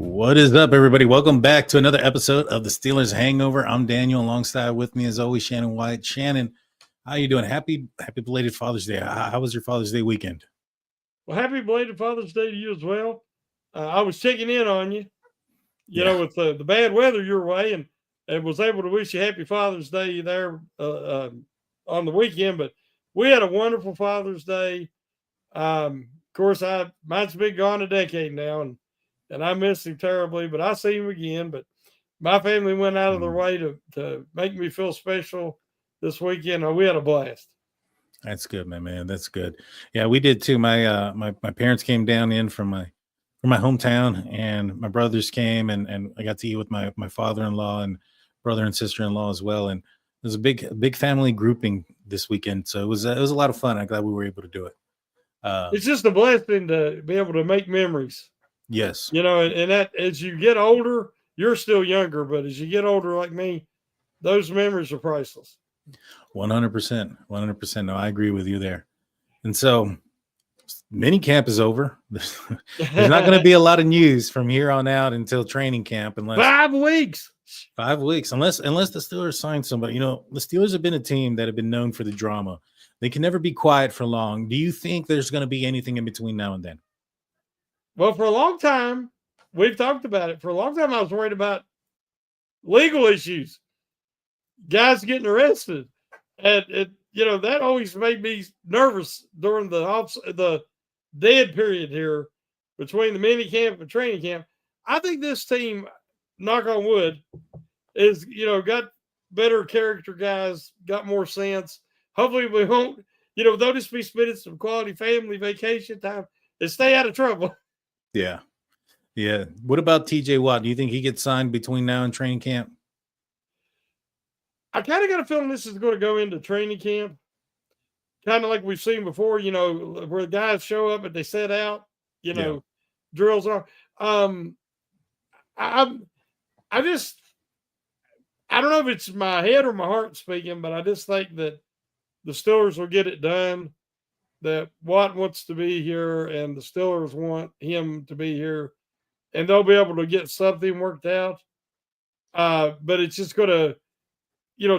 What is up, everybody? Welcome back to another episode of the Steelers Hangover. I'm Daniel. Alongside with me, as always, Shannon White. Shannon, how you doing? Happy belated Father's Day. How was your Father's Day weekend? Well, happy belated Father's Day to you as well. I was checking in on you, Yeah, with the bad weather your way, and was able to wish you happy Father's Day there on the weekend. But we had a wonderful Father's Day. Of course, mine's been gone a decade now, and I miss him terribly. But I see him again. But my family went out of their way to make me feel special this weekend. We had a blast. that's good, man. That's good. Yeah, we did too. My parents came down in from my hometown, and my brothers came, and I got to eat with my father-in-law and brother and sister-in-law as well. And it was a big family grouping this weekend, so it was a lot of fun. I'm glad we were able to do it. It's just a blessing to be able to make memories. Yes. And that as you get older, you're still younger, but as you get older like me, those memories are priceless. 100%. 100%. No, I agree with you there. And so mini camp is over. There's not going to be a lot of news from here on out until training camp, unless 5 weeks. 5 weeks, unless the Steelers sign somebody. The Steelers have been a team that have been known for the drama. They can never be quiet for long. Do you think there's going to be anything in between now and then? Well, for a long time, we've talked about it. For a long time, I was worried about legal issues, guys getting arrested, and that always made me nervous during the dead period here between the mini camp and training camp. I think this team, knock on wood, is got better character guys, got more sense. Hopefully, we won't. They'll just be spending some quality family vacation time and stay out of trouble. Yeah. Yeah. What about TJ Watt? Do you think he gets signed between now and training camp? I kind of got a feeling this is going to go into training camp, kind of like we've seen before, where guys show up and they set out, Yeah. drills are. I just, I don't know if it's my head or my heart speaking, but I just think that the Steelers will get it done. That Watt wants to be here, and the Steelers want him to be here, and they'll be able to get something worked out. But it's just going to,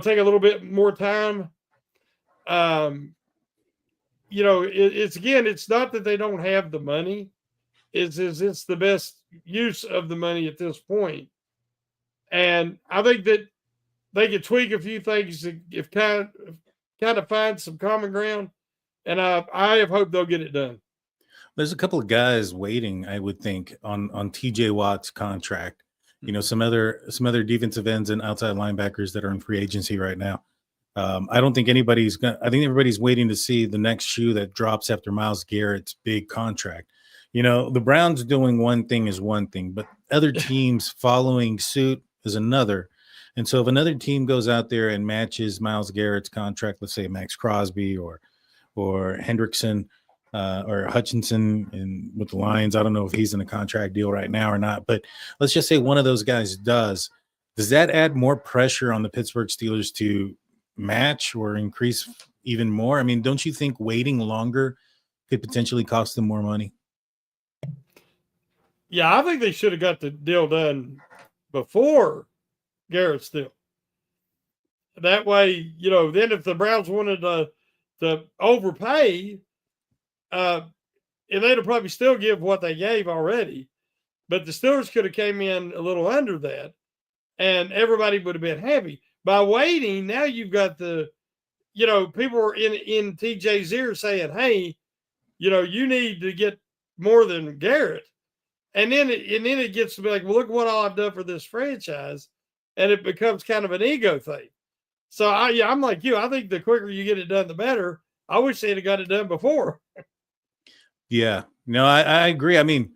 take a little bit more time. It's not that they don't have the money. It's the best use of the money at this point. And I think that they could tweak a few things if kind of find some common ground. And I have hope they'll get it done. There's a couple of guys waiting, I would think, on TJ Watt's contract. Some other defensive ends and outside linebackers that are in free agency right now. I don't think anybody's going to – I think everybody's waiting to see the next shoe that drops after Myles Garrett's big contract. The Browns doing one thing is one thing, but other teams following suit is another. And so if another team goes out there and matches Myles Garrett's contract, let's say Max Crosby or Hendrickson or Hutchinson with the Lions, I don't know if he's in a contract deal right now or not, but let's just say one of those guys does that add more pressure on the Pittsburgh Steelers to match or increase even more? I mean, don't you think waiting longer could potentially cost them more money? Yeah, I think they should have got the deal done before Garrett's deal. That way, then if the Browns wanted to overpay, and they'd have probably still give what they gave already, but the Steelers could have came in a little under that, and everybody would have been happy. By waiting, now you've got people are in TJ's ear saying, "Hey, you need to get more than Garrett," and then it gets to be like, "Well, look what all I've done for this franchise," and it becomes kind of an ego thing. So I'm like you. I think the quicker you get it done, the better. I wish they'd have got it done before. Yeah, no, I agree. I mean,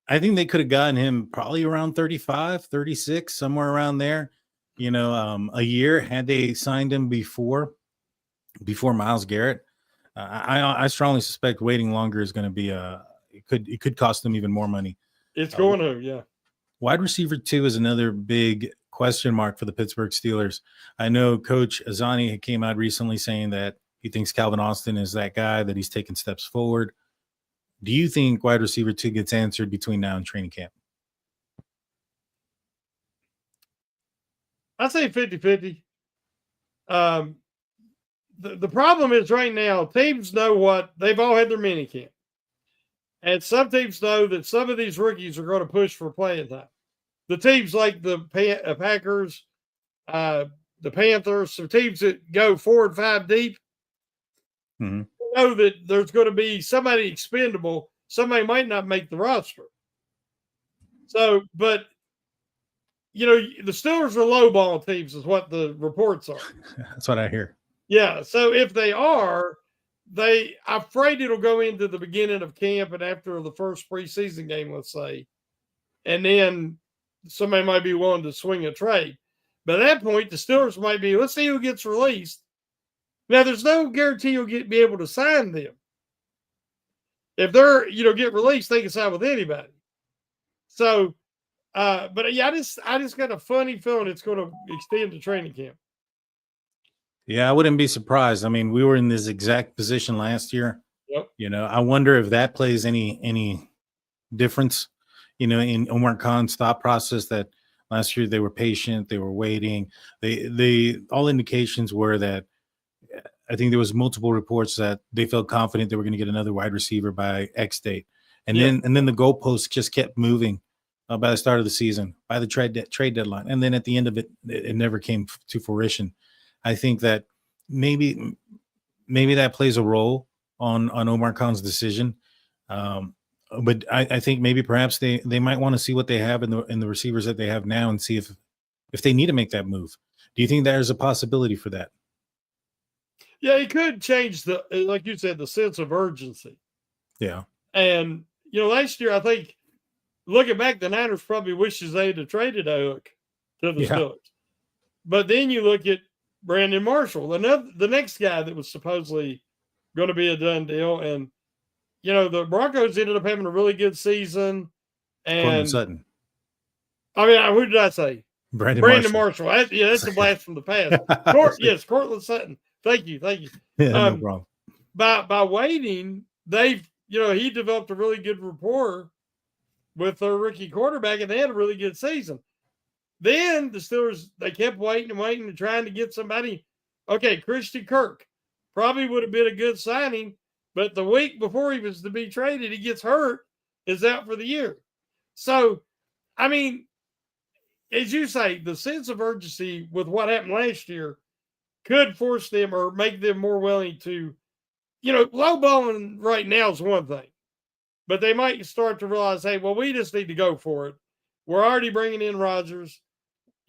I think they could have gotten him probably around 35, 36, somewhere around there. A year had they signed him before Myles Garrett. I strongly suspect waiting longer is going to be it could cost them even more money. It's going to, yeah. Wide receiver 2 is another big question mark for the Pittsburgh Steelers. I know Coach Azani came out recently saying that he thinks Calvin Austin is that guy, that he's taken steps forward. Do you think wide receiver 2 gets answered between now and training camp? I say 50-50. The problem is right now, teams know what they've all had their mini camp. And some teams know that some of these rookies are going to push for playing time. The teams like the Packers, the Panthers, some teams that go 4 and 5 deep, know that there's going to be somebody expendable. Somebody might not make the roster. So, but the Steelers are low ball teams, is what the reports are. That's what I hear. Yeah. So if they are, I'm afraid it'll go into the beginning of camp and after the first preseason game, let's say, and then somebody might be willing to swing a trade. But at that point, the Steelers might be, let's see who gets released. Now, there's no guarantee you'll be able to sign them. If they're, get released, they can sign with anybody. So, but yeah, I just got a funny feeling it's going to extend to training camp. Yeah, I wouldn't be surprised. I mean, we were in this exact position last year. Yep. I wonder if that plays any difference, in Omar Khan's thought process, that last year they were patient, they were waiting. They all indications were that I think there was multiple reports that they felt confident they were going to get another wide receiver by X date. And then the goalposts just kept moving by the start of the season, by the trade deadline. And then at the end of it, it never came to fruition. I think that maybe that plays a role on Omar Khan's decision. But I think maybe perhaps they might want to see what they have in the receivers that they have now and see if they need to make that move. Do you think there's a possibility for that? Yeah, it could change like you said, the sense of urgency. Yeah. And, last year, I think, looking back, the Niners probably wishes they had traded Hook to the Steelers. But then you look at Brandon Marshall, the next guy that was supposedly going to be a done deal. And, the Broncos ended up having a really good season. And Courtland Sutton. I mean, who did I say? Brandon Marshall. That's a blast from the past. Yes, Courtland Sutton. Thank you. Yeah, no problem. By waiting, he developed a really good rapport with their rookie quarterback, and they had a really good season. Then the Steelers, they kept waiting and trying to get somebody. Okay, Christian Kirk probably would have been a good signing, but the week before he was to be traded, he gets hurt, is out for the year. So, I mean, as you say, the sense of urgency with what happened last year could force them or make them more willing to, lowballing right now is one thing, but they might start to realize, hey, well, we just need to go for it. We're already bringing in Rodgers.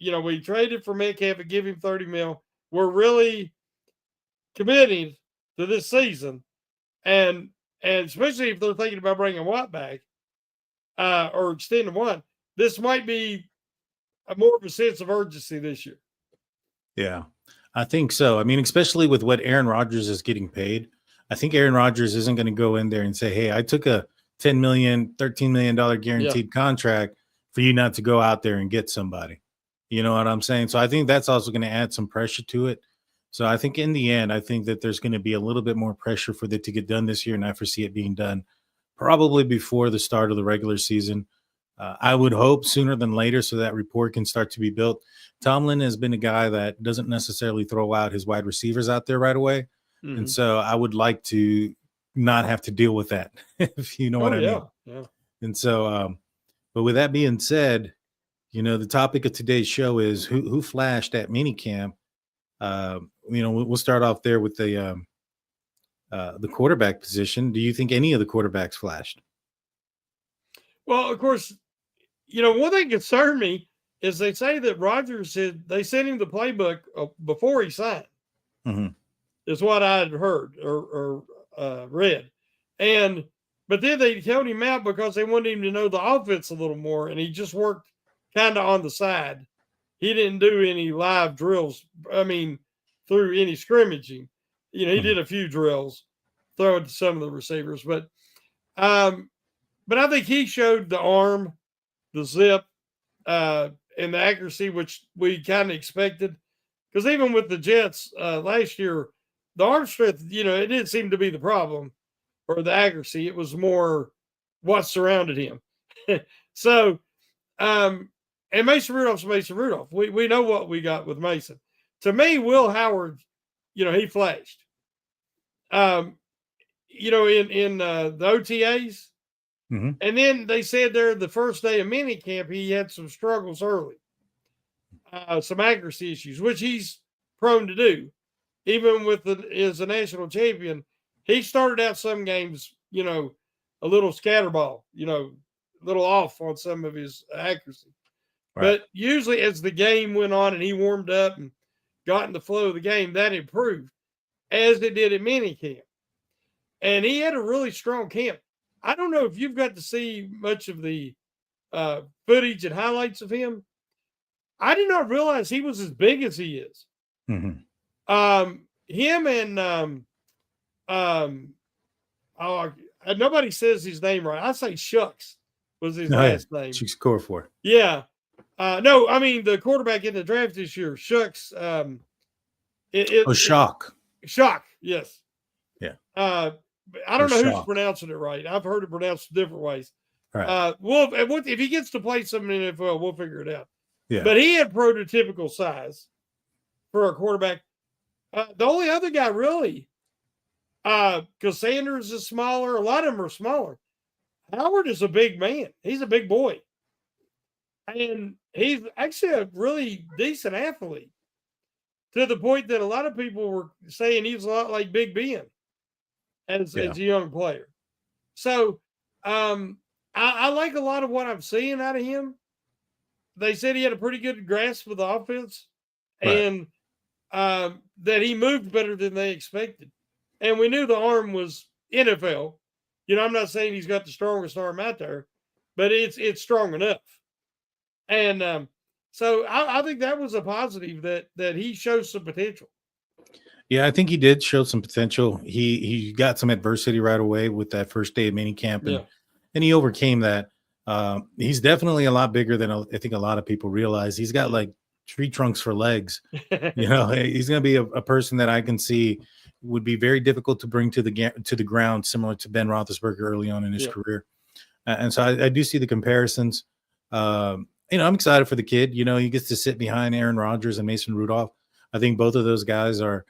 We traded for Metcalf and give him $30 million. We're really committing to this season. And especially if they're thinking about bringing Watt back or extending Watt, this might be more of a sense of urgency this year. Yeah, I think so. I mean, especially with what Aaron Rodgers is getting paid, I think Aaron Rodgers isn't going to go in there and say, hey, I took a $10 million, $13 million guaranteed contract for you not to go out there and get somebody. You know what I'm saying? So I think that's also going to add some pressure to it. So I think in the end, I think that there's going to be a little bit more pressure for it to get done this year, and I foresee it being done probably before the start of the regular season. I would hope sooner than later so that rapport can start to be built. Tomlin has been a guy that doesn't necessarily throw out his wide receivers out there right away. Mm-hmm. And so I would like to not have to deal with that, if you know what I mean. Yeah. And so, but with that being said, the topic of today's show is who flashed at minicamp. We'll start off there with the quarterback position. Do you think any of the quarterbacks flashed? Well, of course, one thing concerned me is they say that Rodgers they sent him the playbook before he signed. Mm-hmm. Is what I had heard or read. But then they held him out because they wanted him to know the offense a little more, and he just worked kind of on the side. He didn't do any live drills. I mean, through any scrimmaging. He did a few drills, throwing to some of the receivers. But I think he showed the arm, the zip, and the accuracy, which we kind of expected. Because even with the Jets last year, the arm strength, it didn't seem to be the problem. or the accuracy. It was more what surrounded him. So, and Mason Rudolph's Mason Rudolph. We know what we got with Mason. To me, Will Howard, he flashed. In the OTAs, Mm-hmm. and then they said there the first day of minicamp he had some struggles early, some accuracy issues, which he's prone to do. Even as a national champion, he started out some games, a little scatterball, a little off on some of his accuracy. Right. But usually as the game went on and he warmed up and got in the flow of the game, that improved as it did at minicamp. And he had a really strong camp. I don't know if you've got to see much of the footage and highlights of him. I did not realize he was as big as he is. Mm-hmm. Him and nobody says his name right. I say Shucks was his last name. Shucks Corafor. Yeah. No, I mean the quarterback in the draft this year, Shucks. Shock. Shock, yes. Yeah. I don't know who's pronouncing it right. I've heard it pronounced different ways. Right. If he gets to play some in the NFL, we'll figure it out. Yeah. But he had prototypical size for a quarterback. The only other guy really, because Sanders is smaller, a lot of them are smaller. Howard is a big man. He's a big boy. And he's actually a really decent athlete, to the point that a lot of people were saying he's a lot like Big Ben as a young player. So I like a lot of what I'm seeing out of him. They said he had a pretty good grasp of the offense, and that he moved better than they expected. And we knew the arm was NFL. I'm not saying he's got the strongest arm out there, but it's strong enough. And so I think that was a positive that he shows some potential. Yeah, I think he did show some potential. He got some adversity right away with that first day of minicamp, and he overcame that. He's definitely a lot bigger than I think a lot of people realize. He's got like tree trunks for legs. He's going to be a person that I can see would be very difficult to bring to the ground, similar to Ben Roethlisberger early on in his career. And so I do see the comparisons. I'm excited for the kid. He gets to sit behind Aaron Rodgers and Mason Rudolph. I think both of those guys are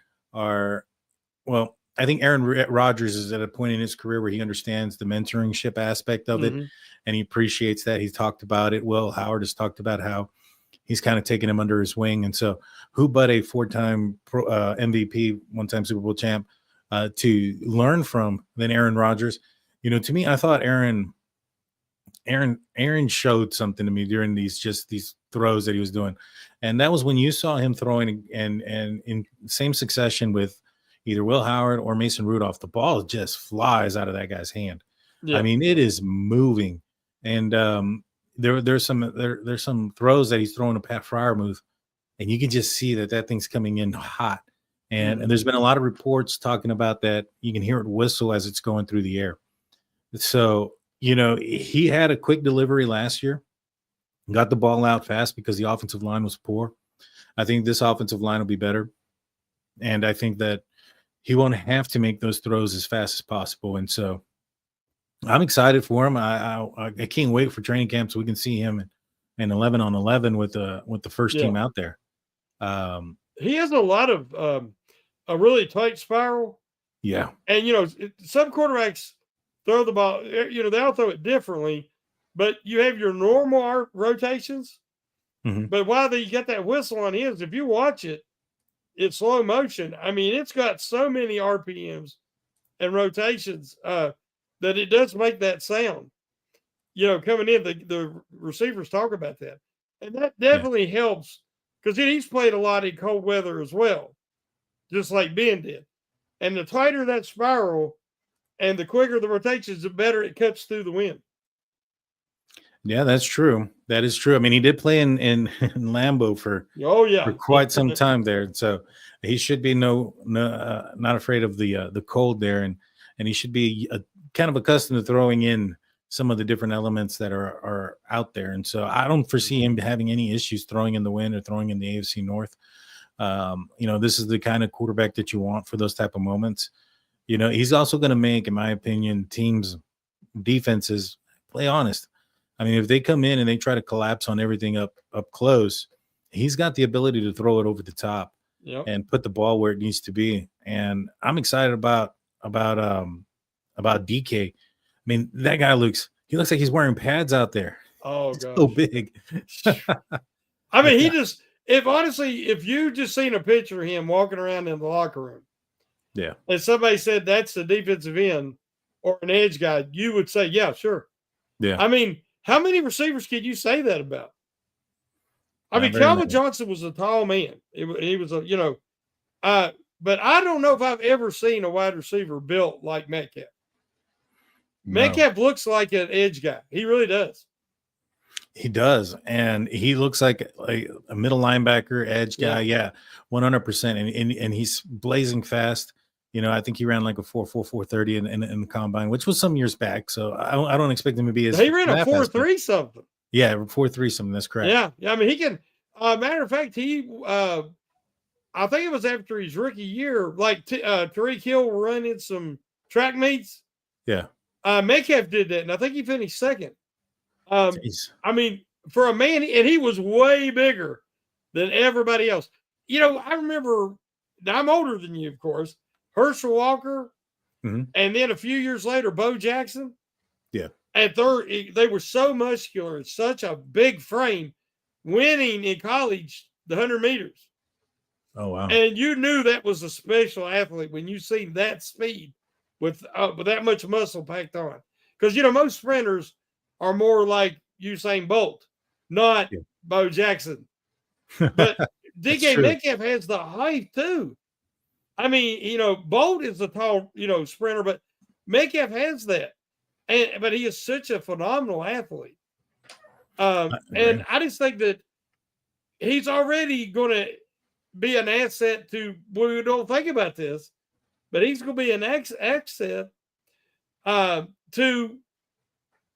well. I think Aaron Rodgers is at a point in his career where he understands the mentorship aspect of it, and he appreciates that. He's talked about it. Will Howard has talked about how he's kind of taken him under his wing. And so who but a 4-time MVP, 1-time Super Bowl champ, to learn from than Aaron Rodgers? To me, I thought Aaron showed something to me during these throws that he was doing. And that was when you saw him throwing and in same succession with either Will Howard or Mason Rudolph, the ball just flies out of that guy's hand. Yeah. I mean, it is moving. And there's some throws that he's throwing a Pat Freiermuth, and you can just see that thing's coming in hot. And there's been a lot of reports talking about that. You can hear it whistle as it's going through the air. So, he had a quick delivery last year, got the ball out fast because the offensive line was poor. I think this offensive line will be better. And I think that he won't have to make those throws as fast as possible. And so I'm excited for him. I can't wait for training camp so we can see him in 11 on 11 with the first team out there. He has a lot of a really tight spiral. Yeah. And, some quarterbacks throw the ball, they all throw it differently, but you have your normal rotations. Mm-hmm. But while you got that whistle on his, if you watch it, it's slow motion. I mean, it's got so many RPMs and rotations that it does make that sound. Coming in, the receivers talk about that. And that definitely helps because he's played a lot in cold weather as well, just like Ben did. And the tighter that spiral and the quicker the rotations, the better it cuts through the wind. Yeah, that's true. That is true. I mean, he did play in Lambeau for quite some time there, so he should be not afraid of the cold there, and he should be kind of accustomed to throwing in some of the different elements that are out there. And so I don't foresee him having any issues throwing in the wind or throwing in the AFC North. This is the kind of quarterback that you want for those type of moments. He's also going to make, in my opinion, teams' defenses play honest. I mean, if they come in and they try to collapse on everything up close, he's got the ability to throw it over the top and put the ball where it needs to be. And I'm excited about DK. I mean, that guy looks like he's wearing pads out there. Oh, He's gosh. so big. I mean, if you just seen a picture of him walking around in the locker room, yeah, and somebody said that's the defensive end or an edge guy, you would say, yeah, sure. Yeah. I mean, how many receivers can you say that about? I mean, very Calvin many. Johnson was a tall man. He was but I don't know if I've ever seen a wide receiver built like Metcalf. No. Metcalf looks like an edge guy. He really does. He does, and he looks like a middle linebacker, edge guy. Yeah, 100%. And he's blazing fast. I think he ran like a 4.30 in the combine, which was some years back. So I don't expect him to be as. He ran a 4.3 something. Yeah, 4.3 something. That's correct. Yeah. I mean, he can. Matter of fact, I think it was after his rookie year, like Tariq Hill running some track meets. Yeah. Metcalf did that, and I think he finished second. I mean, for a man, and he was way bigger than everybody else. I remember, I'm older than you, of course, Herschel Walker, and then a few years later, Bo Jackson. Yeah. At third, they were so muscular and such a big frame, winning in college the 100 meters. Oh, wow. And you knew that was a special athlete when you seen that speed with that much muscle packed on. Because, most sprinters are more like Usain Bolt, not Bo Jackson. But DK Metcalf has the height too. I mean, Bolt is a tall, sprinter, but Metcalf has that. But he is such a phenomenal athlete. And I just think that he's already going to be an asset to, we don't think about this, but he's going to be an asset to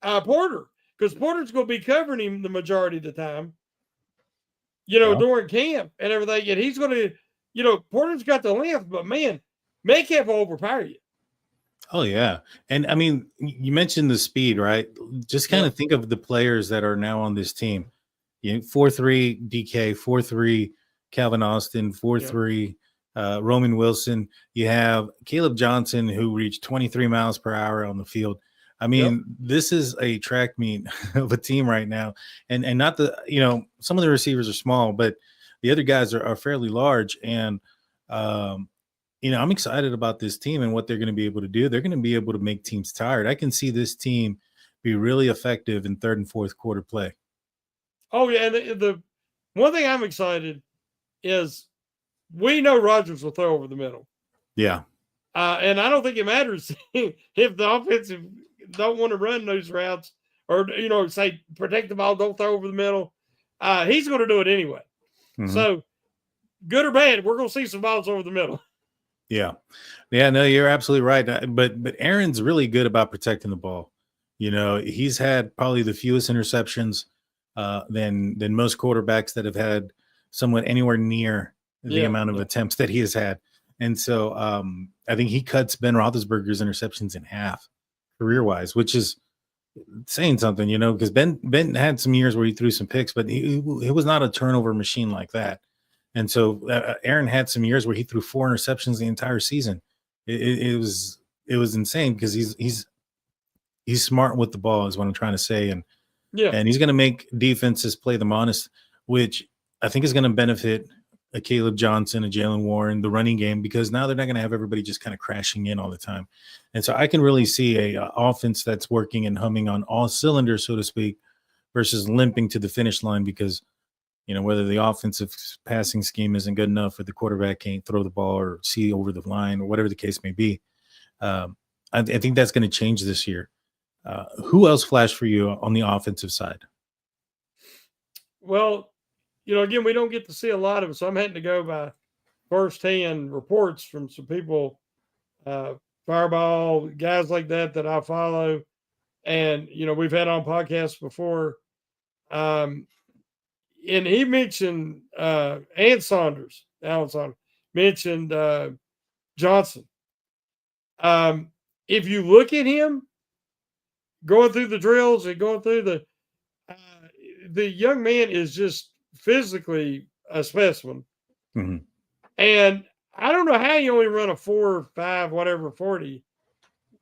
Porter. Because Porter's going to be covering him the majority of the time, during camp and everything. And he's going to, Porter's got the length, but man, Metcalf will overpower you. Oh, yeah. And I mean, you mentioned the speed, right? Just kind of think of the players that are now on this team. 4.3 DK, 4.3 Calvin Austin, 4.3 Roman Wilson. You have Caleb Johnson, who reached 23 miles per hour on the field. I mean, this is a track meet of a team right now. And not some of the receivers are small, but the other guys are fairly large. And, I'm excited about this team and what they're going to be able to do. They're going to be able to make teams tired. I can see this team be really effective in third and fourth quarter play. Oh, yeah. And the one thing I'm excited is we know Rodgers will throw over the middle. Yeah. And I don't think it matters if the offensive don't want to run those routes or, say protect the ball, don't throw over the middle. He's going to do it anyway. So good or bad, we're going to see some balls over the middle. Yeah. No, you're absolutely right. But Aaron's really good about protecting the ball. He's had probably the fewest interceptions than most quarterbacks that have had somewhat anywhere near the amount of attempts that he has had. And so I think he cuts Ben Roethlisberger's interceptions in half career-wise, which is saying something, because Ben had some years where he threw some picks, but he was not a turnover machine like that. And so Aaron had some years where he threw 4 interceptions the entire season. It was insane because he's smart with the ball is what I'm trying to say. And he's going to make defenses play them honest, which I think is going to benefit a Caleb Johnson, a Jalen Warren, the running game, because now they're not going to have everybody just kind of crashing in all the time. And so I can really see a offense that's working and humming on all cylinders, so to speak, versus limping to the finish line because, whether the offensive passing scheme isn't good enough or the quarterback can't throw the ball or see over the line or whatever the case may be. I think that's going to change this year. Who else flashed for you on the offensive side? Well, again, we don't get to see a lot of it, so I'm having to go by firsthand reports from some people, Fireball, guys like that I follow. And, we've had on podcasts before. And he mentioned Alan Saunders mentioned Johnson. If you look at him going through the drills and going through the young man is just physically a specimen. Mm-hmm. And I don't know how you only run a 4.5, whatever, 40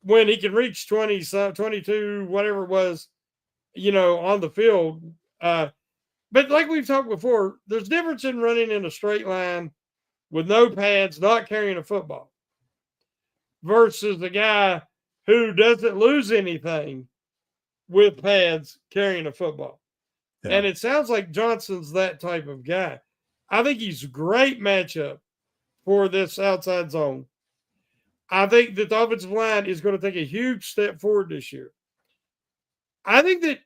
when he can reach 20, 22, whatever it was, on the field. But like we've talked before, there's difference in running in a straight line with no pads, not carrying a football, versus the guy who doesn't lose anything with pads carrying a football. Yeah. And it sounds like Johnson's that type of guy. I think he's a great matchup for this outside zone. I think that the offensive line is going to take a huge step forward this year. I think that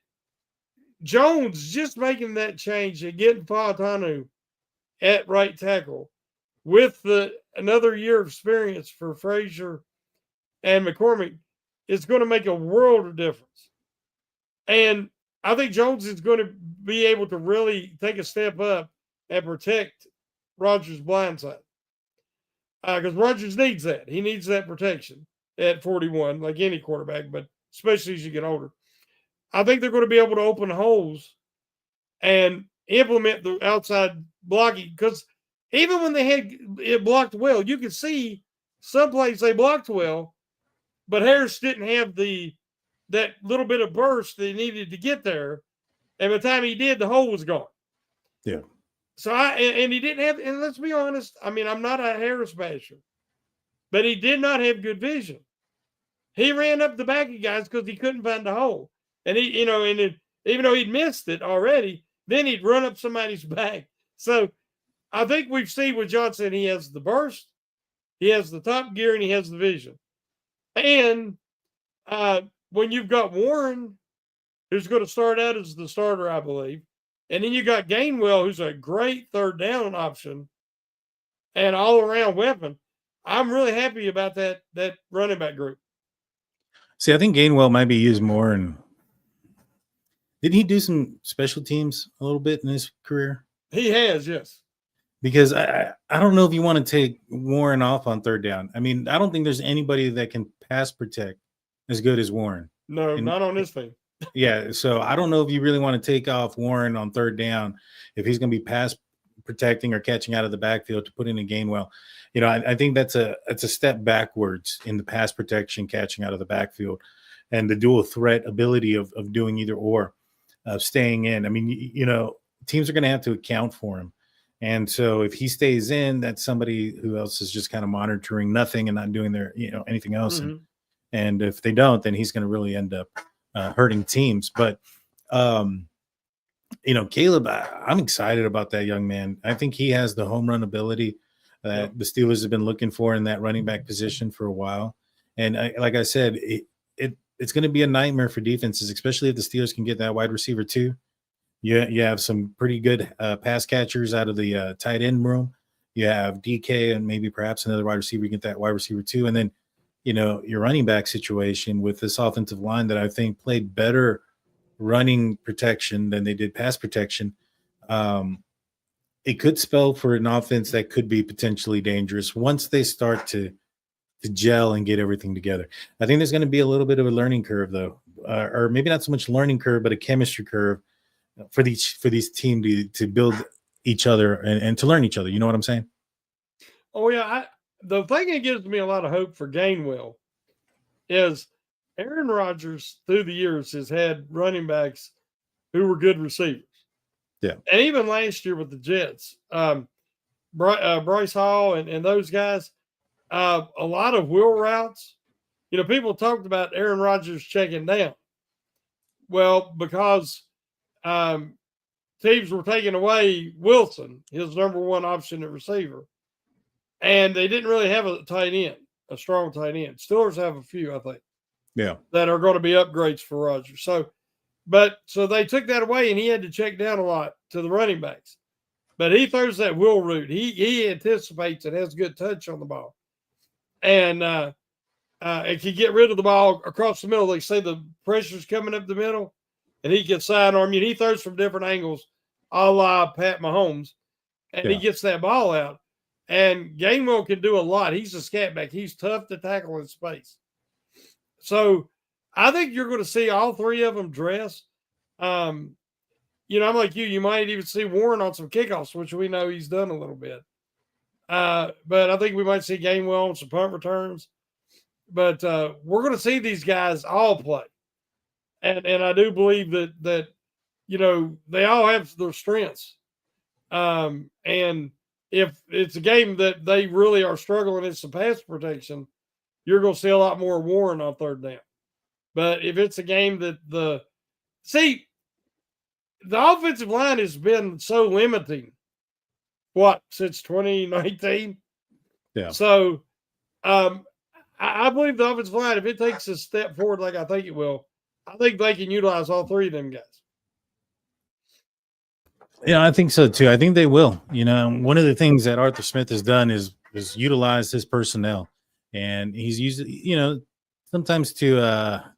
Jones just making that change and getting Fautanu at right tackle with another year of experience for Frazier and McCormick is going to make a world of difference. And I think Jones is going to be able to really take a step up and protect Rodgers' blind side. Because Rodgers needs that. He needs that protection at 41, like any quarterback, but especially as you get older. I think they're going to be able to open holes and implement the outside blocking. Because even when they had it blocked well, you could see some plays they blocked well, but Harris didn't have that little bit of burst that he needed to get there. And by the time he did, the hole was gone. Yeah. So and he didn't have, and let's be honest, I mean, I'm not a Harris basher, but he did not have good vision. He ran up the back of guys because he couldn't find the hole. And even though he'd missed it already, then he'd run up somebody's back. So I think we've seen with Johnson, he has the burst, he has the top gear, and he has the vision. And when you've got Warren, who's going to start out as the starter, I believe, and then you got Gainwell, who's a great third down option and all-around weapon, I'm really happy about that running back group. See, I think Gainwell might be used more. And didn't he do some special teams a little bit in his career? He has, yes. Because I don't know if you want to take Warren off on third down. I mean, I don't think there's anybody that can pass protect as good as Warren. No, not on this thing. Yeah, so I don't know if you really want to take off Warren on third down if he's going to be pass protecting or catching out of the backfield to put in a Gainwell. I think that's a step backwards in the pass protection, catching out of the backfield, and the dual threat ability of doing either or, staying in. I mean, teams are going to have to account for him. And so if he stays in, that's somebody who else is just kind of monitoring nothing and not doing their, anything else. Mm-hmm. And if they don't, then he's going to really end up hurting teams. But, Caleb, I'm excited about that young man. I think he has the home run ability that the Steelers have been looking for in that running back position for a while. And like I said, it's going to be a nightmare for defenses, especially if the Steelers can get that wide receiver too. You have some pretty good pass catchers out of the tight end room. You have DK and maybe perhaps another wide receiver. You get that wide receiver too. And then, your running back situation with this offensive line that I think played better running protection than they did pass protection. It could spell for an offense that could be potentially dangerous once they start to gel and get everything together. I think there's going to be a little bit of a learning curve though, or maybe not so much learning curve, but a chemistry curve for these teams to build each other and to learn each other. You know what I'm saying? Oh yeah. The thing that gives me a lot of hope for Gainwell is Aaron Rodgers through the years has had running backs who were good receivers. Yeah. And even last year with the Jets, Bryce Hall and those guys, a lot of wheel routes. People talked about Aaron Rodgers checking down. Well, because teams were taking away Wilson, his number one option at receiver. And they didn't really have a tight end, a strong tight end. Steelers have a few, I think. Yeah. That are going to be upgrades for Rodgers. So they took that away and he had to check down a lot to the running backs. But he throws that wheel route. He anticipates and has good touch on the ball. And it can get rid of the ball across the middle. They say the pressure's coming up the middle and he can sidearm you. And he throws from different angles, a la Pat Mahomes. And he gets that ball out. And Gainwell can do a lot. He's a scat back. He's tough to tackle in space. So I think you're going to see all three of them dress. I'm like you. You might even see Warren on some kickoffs, which we know he's done a little bit. But I think we might see Gainwell on some punt returns. But we're going to see these guys all play, and I do believe that they all have their strengths. And if it's a game that they really are struggling in some pass protection, you're going to see a lot more Warren on third down. But if it's a game that the offensive line has been so limiting, since 2019? Yeah. So I believe the offensive line, if it takes a step forward like I think it will, I think they can utilize all three of them guys. Yeah, I think so too. I think they will. One of the things that Arthur Smith has done is utilize his personnel, and he's used, sometimes to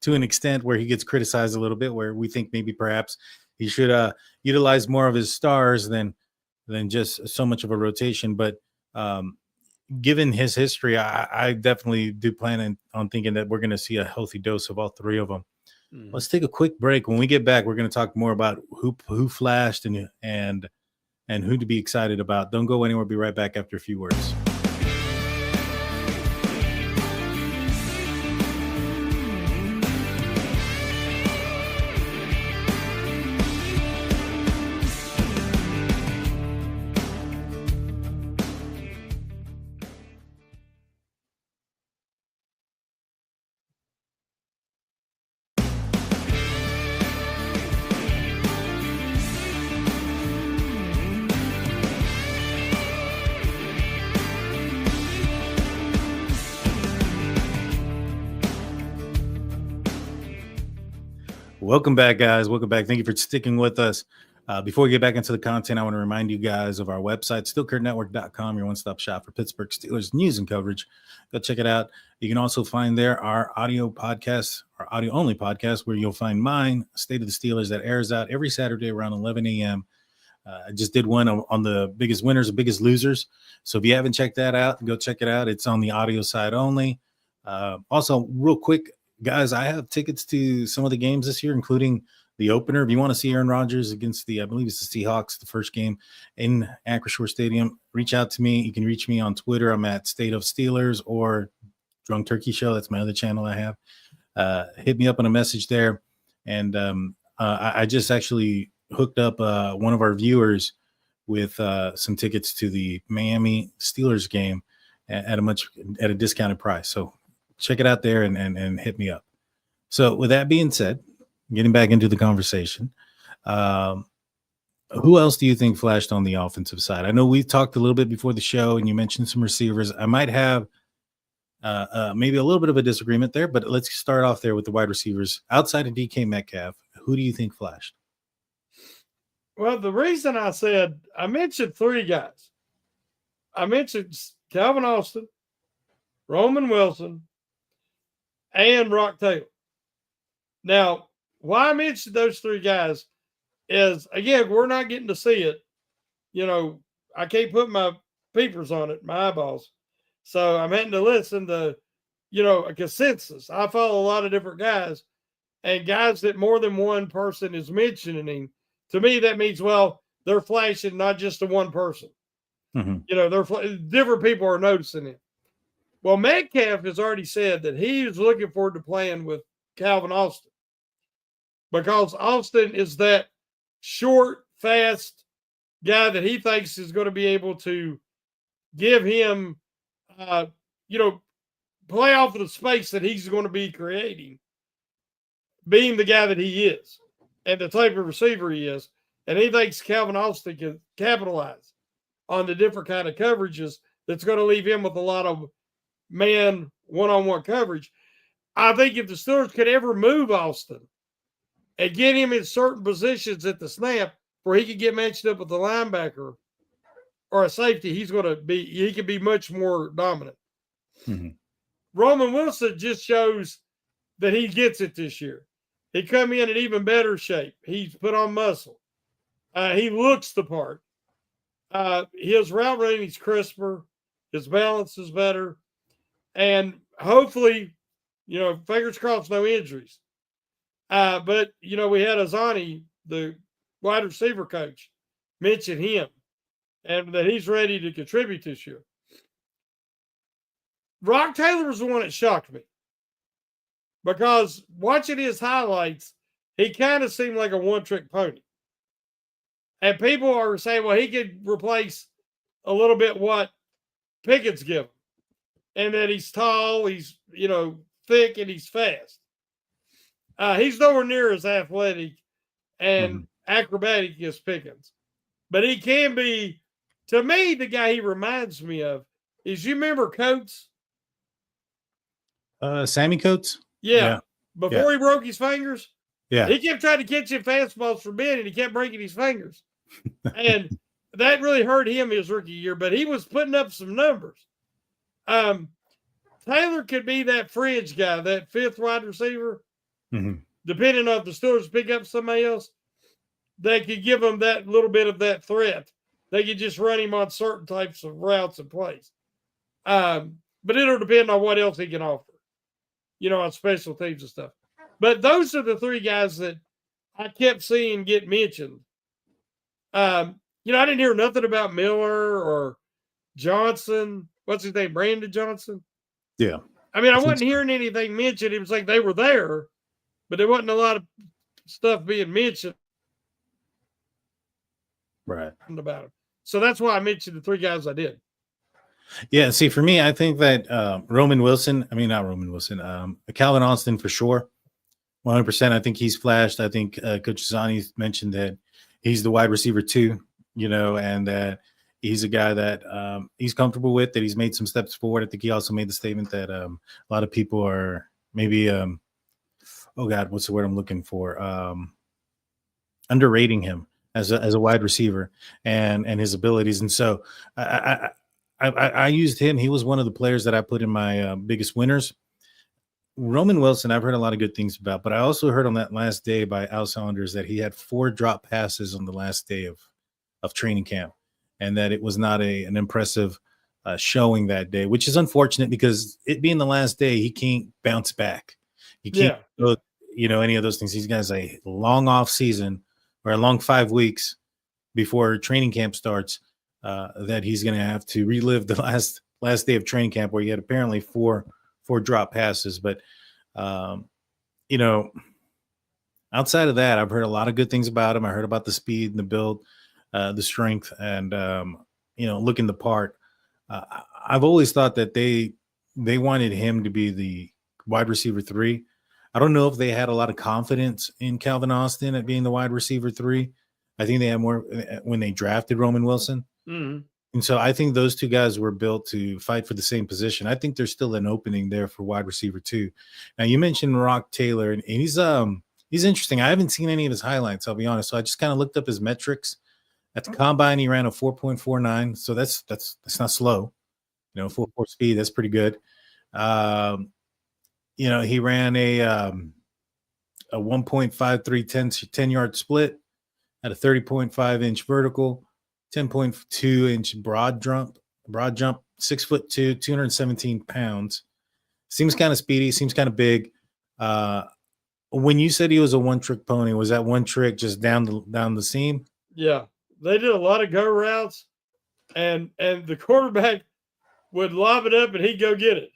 an extent where he gets criticized a little bit, where we think maybe perhaps he should utilize more of his stars than just so much of a rotation. But given his history, I definitely do plan on thinking that we're going to see a healthy dose of all three of them. Let's take a quick break. When we get back, we're going to talk more about who flashed and who to be excited about. Don't go anywhere. Be right back after a few words. Welcome back, guys. Welcome back. Thank you for sticking with us. Before we get back into the content, I want to remind you guys of our website, SteelCurtainNetwork.com, your one-stop shop for Pittsburgh Steelers news and coverage. Go check it out. You can also find there our audio podcast, our audio-only podcast, where you'll find mine, State of the Steelers, that airs out every Saturday around 11 a.m. I just did one on the biggest winners and biggest losers. So if you haven't checked that out, go check it out. It's on the audio side only. Also, real quick, guys, I have tickets to some of the games this year, including the opener. If you want to see Aaron Rodgers against I believe it's the Seahawks, the first game in Acrisure Stadium, reach out to me. You can reach me on Twitter. I'm at State of Steelers or Drunk Turkey Show. That's my other channel I have. Hit me up on a message there. And I just actually hooked up one of our viewers with some tickets to the Miami Steelers game at a discounted price. So check it out there and hit me up. So with that being said, getting back into the conversation, who else do you think flashed on the offensive side? I know we talked a little bit before the show and you mentioned some receivers. I might have maybe a little bit of a disagreement there, but let's start off there with the wide receivers. Outside of DK Metcalf, who do you think flashed? Well, the reason I mentioned three guys. I mentioned Calvin Austin, Roman Wilson, and Brock Taylor. Now, why I mentioned those three guys is, again, we're not getting to see it. I can't put my peepers on it, my eyeballs. So I'm having to listen to, a consensus. I follow a lot of different guys, and guys that more than one person is mentioning. To me, that means, well, they're flashing not just to one person. Mm-hmm. Different people are noticing it. Well, Metcalf has already said that he is looking forward to playing with Calvin Austin because Austin is that short, fast guy that he thinks is going to be able to give him, play off of the space that he's going to be creating, being the guy that he is and the type of receiver he is. And he thinks Calvin Austin can capitalize on the different kind of coverages that's going to leave him with a lot of man one-on-one coverage. I think if the Steelers could ever move Austin and get him in certain positions at the snap where he could get matched up with a linebacker or a safety, he can be much more dominant. Mm-hmm. Roman Wilson just shows that he gets it this year. He come in even better shape. He's put on muscle. He looks the part. His route running is crisper. His balance is better. And hopefully, fingers crossed, no injuries. But, we had Azani, the wide receiver coach, mention him and that he's ready to contribute this year. Rock Taylor was the one that shocked me because watching his highlights, he kind of seemed like a one-trick pony. And people are saying, well, he could replace a little bit what Pickett's given, and that he's tall, he's, thick, and he's fast. He's nowhere near as athletic and acrobatic as Pickens, but he can be. To me, the guy he reminds me of is, you remember Coates? Sammy Coates? Yeah. Before he broke his fingers? Yeah. He kept trying to catch him fastballs for Ben, and he kept breaking his fingers. And that really hurt him his rookie year, but he was putting up some numbers. Taylor could be that fringe guy, that fifth wide receiver, depending on if the Steelers pick up somebody else. They could give him that little bit of that threat. They could just run him on certain types of routes and plays. But it'll depend on what else he can offer, on special teams and stuff. But those are the three guys that I kept seeing get mentioned. I didn't hear nothing about Miller or Johnson. What's his name? Brandon Johnson? Yeah. I mean, I wasn't hearing anything mentioned. It was like they were there, but there wasn't a lot of stuff being mentioned about him. So that's why I mentioned the three guys I did. Yeah, see, for me, I think that Calvin Austin for sure, 100%. I think he's flashed. I think Coach Zani mentioned that he's the wide receiver too, and that he's a guy that he's comfortable with, that he's made some steps forward. I think he also made the statement that a lot of people are maybe, what's the word I'm looking for? Underrating him as a wide receiver and his abilities. And so I used him. He was one of the players that I put in my biggest winners. Roman Wilson, I've heard a lot of good things about, but I also heard on that last day by Al Saunders that he had 4 drop passes on the last day of training camp, and that it was not an impressive showing that day, which is unfortunate because it being the last day, he can't bounce back. He can't, any of those things. These guys a long off season or a long 5 weeks before training camp starts. That he's going to have to relive the last day of training camp where he had apparently four drop passes. But, outside of that, I've heard a lot of good things about him. I heard about the speed and the build, the strength, and, looking the part. I've always thought that they wanted him to be the wide receiver 3. I don't know if they had a lot of confidence in Calvin Austin at being the wide receiver 3. I think they had more when they drafted Roman Wilson. Mm-hmm. And so I think those two guys were built to fight for the same position. I think there's still an opening there for wide receiver 2. Now you mentioned Rock Taylor, and he's interesting. I haven't seen any of his highlights, I'll be honest. So I just kind of looked up his metrics. At the combine, he ran a 4.49. So that's not slow. 4.4 speed, that's pretty good. He ran a 1.53 10-yard split at a 30.5-inch vertical, 10.2-inch broad jump, 6'2", 217 pounds. Seems kind of speedy, seems kind of big. When you said he was a one-trick pony, was that one trick just down the seam? Yeah, they did a lot of go routes, and the quarterback would lob it up and he'd go get it.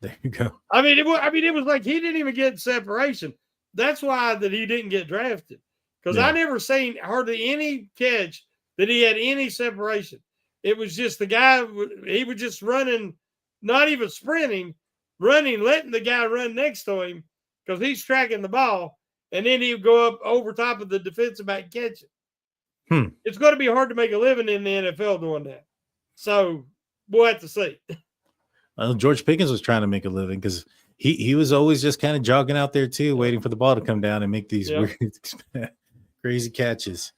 There you go. It was like he didn't even get separation. That's why that he didn't get drafted, because I never seen hardly any catch that he had any separation. It was just the guy, he was just running, not even sprinting, running, letting the guy run next to him because he's tracking the ball, and then he would go up over top of the defensive back and catch it. It's going to be hard to make a living in the NFL doing that. So we'll have to see. Well, George Pickens was trying to make a living because he was always just kind of jogging out there too, waiting for the ball to come down and make these weird, crazy catches.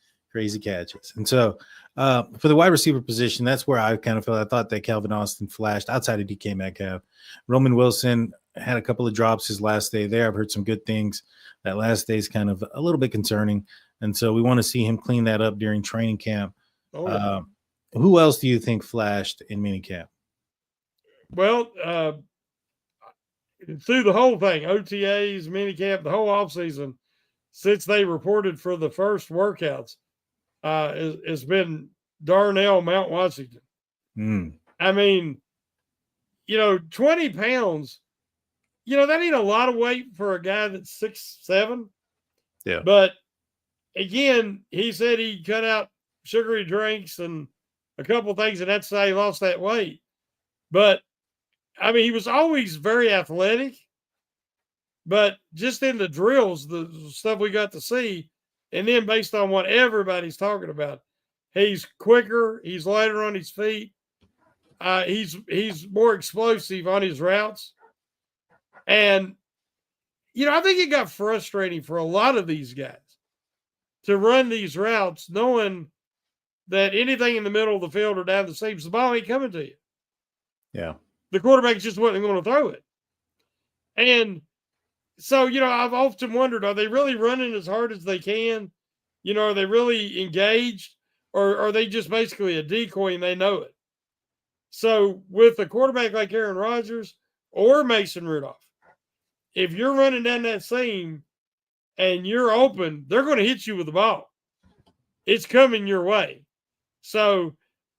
And so for the wide receiver position, that's where I kind of felt. I thought that Calvin Austin flashed outside of DK Metcalf. Roman Wilson had a couple of drops his last day there. I've heard some good things. That last day is kind of a little bit concerning. And so we want to see him clean that up during training camp. Who else do you think flashed in minicamp? Well, through the whole thing, OTAs, minicamp, the whole offseason, since they reported for the first workouts, it's been Darnell Mount Washington. I mean, 20 pounds, that ain't a lot of weight for a guy that's 6'7". Yeah. But again, he said he cut out sugary drinks and a couple of things, and that's how he lost that weight. But I mean, he was always very athletic, but just in the drills, the stuff we got to see, and then based on what everybody's talking about, he's quicker, he's lighter on his feet, he's more explosive on his routes, and I think it got frustrating for a lot of these guys to run these routes knowing that anything in the middle of the field or down the seams, the ball ain't coming to you. Yeah. The quarterback just wasn't going to throw it. And so, I've often wondered, are they really running as hard as they can? Are they really engaged? Or are they just basically a decoy and they know it? So with a quarterback like Aaron Rodgers or Mason Rudolph, if you're running down that seam and you're open, they're going to hit you with the ball. It's coming your way. So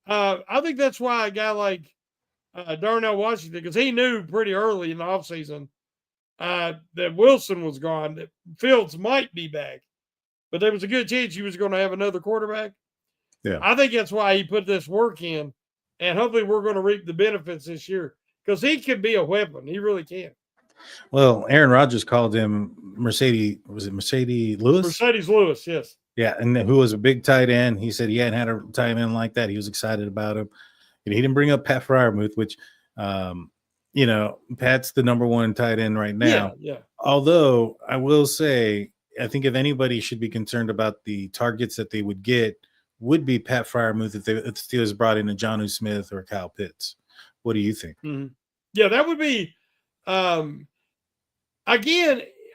I think that's why a guy like Darnell Washington, because he knew pretty early in the offseason that Wilson was gone, that Fields might be back, but there was a good chance he was going to have another quarterback. Yeah. I think that's why he put this work in, and hopefully we're going to reap the benefits this year because he could be a weapon. He really can. Well, Aaron Rodgers called him Mercedes Lewis? Mercedes Lewis, yes. Yeah, and who was a big tight end. He said he hadn't had a tight end like that. He was excited about him. And he didn't bring up Pat Freiermuth, which, Pat's the number one tight end right now. Yeah. Although I will say, I think if anybody should be concerned about the targets that they would get, would be Pat Freiermuth if the Steelers brought in a Jonnu Smith or Kyle Pitts. What do you think? Mm-hmm. Yeah, that would be. Again,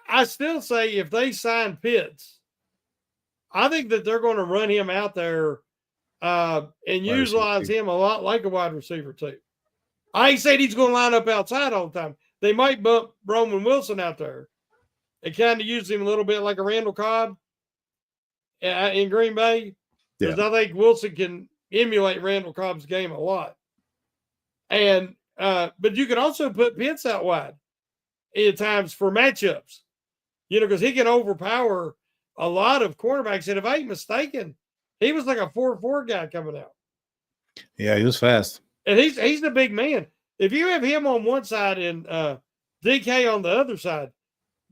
I still say if they sign Pitts, I think that they're going to run him out there and utilize him a lot like a wide receiver too. I ain't saying he's going to line up outside all the time. They might bump Roman Wilson out there and kind of use him a little bit like a Randall Cobb in Green Bay. Because I think Wilson can emulate Randall Cobb's game a lot. And but you can also put Pitts out wide at times for matchups, because he can overpower a lot of cornerbacks. And if I ain't mistaken, he was like a 4-4 guy coming out. Yeah, he was fast. And he's the big man. If you have him on one side and DK on the other side,